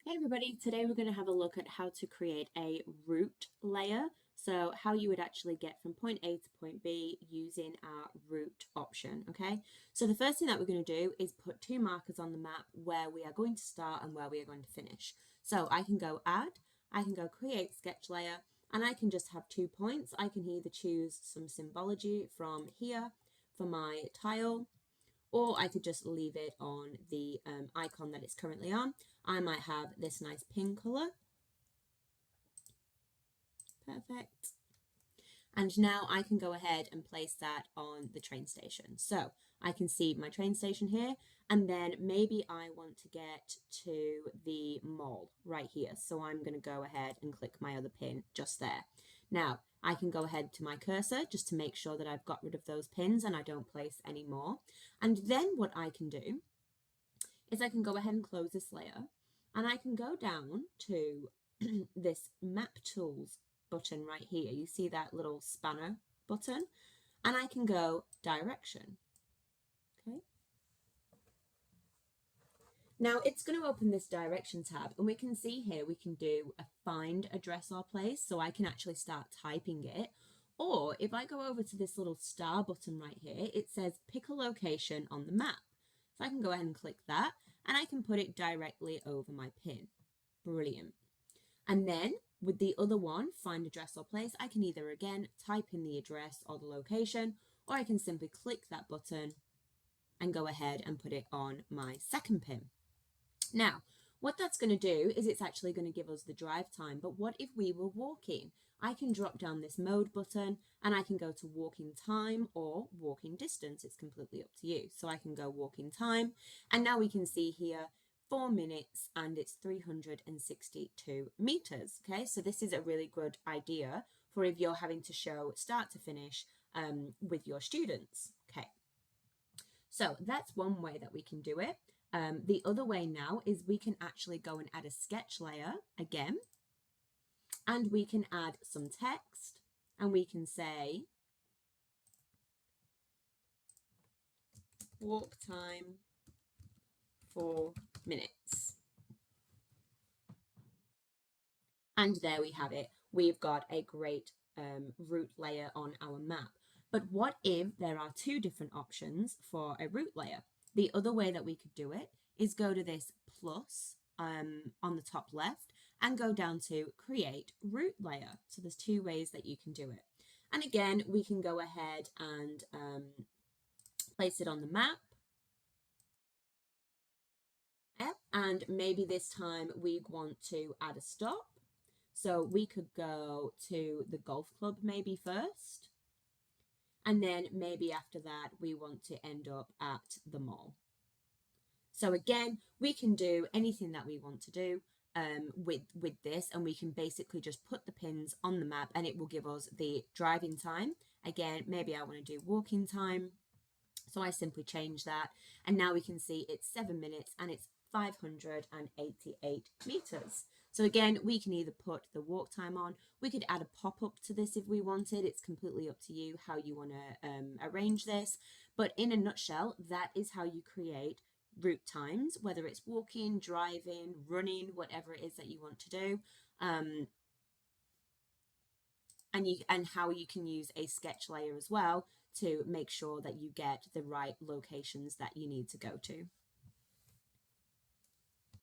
Hey everybody, today we're going to have a look at how to create a route layer. So how you would actually get from point A to point B using our route option, okay? So the first thing that we're going to do is put two markers on the map where we are going to start and where we are going to finish. So I can go add, I can go create sketch layer, and I can just have 2 points. I can either choose some symbology from here for my tile, or I could just leave it on the icon that it's currently on. I might have this nice pink color. Perfect. And now I can go ahead and place that on the train station. So I can see my train station here, and then maybe I want to get to the mall right here. So I'm going to go ahead and click my other pin just there. Now I can go ahead to my cursor just to make sure that I've got rid of those pins and I don't place any more. And then what I can do is I can go ahead and close this layer, and I can go down to this map tools button right here. You see that little spanner button, and I can go direction. Okay. Now it's going to open this direction tab, and we can see here we can do a find address or place, so I can actually start typing it. Or if I go over to this little star button right here, it says pick a location on the map. So I can go ahead and click that, and I can put it directly over my pin. Brilliant. And then with the other one, find address or place, I can either again type in the address or the location, or I can simply click that button and go ahead and put it on my second pin. Now, what that's going to do is it's actually going to give us the drive time. But what if we were walking? I can drop down this mode button and I can go to walking time or walking distance. It's completely up to you. So I can go walking time, and now we can see here 4 minutes and it's 362 meters. Okay, so this is a really good idea for if you're having to show start to finish with your students. Okay, so that's one way that we can do it. The other way now is we can actually go and add a sketch layer again, and we can add some text, and we can say walk time 4 minutes. And there we have it. We've got a great route layer on our map. But what if there are two different options for a route layer? The other way that we could do it is go to this plus on the top left and go down to create route layer. So there's two ways that you can do it. And again, we can go ahead and place it on the map. And maybe this time we want to add a stop. So we could go to the golf club maybe first. And then maybe after that, we want to end up at the mall. So again, we can do anything that we want to do with this, and we can basically just put the pins on the map and it will give us the driving time. Again, maybe I want to do walking time. So I simply change that, and now we can see it's 7 minutes and it's 588 meters. So again, we can either put the walk time on, we could add a pop-up to this if we wanted. It's completely up to you how you want to arrange this. But in a nutshell, that is how you create route times, whether it's walking, driving, running, whatever it is that you want to do. And how you can use a sketch layer as well to make sure that you get the right locations that you need to go to.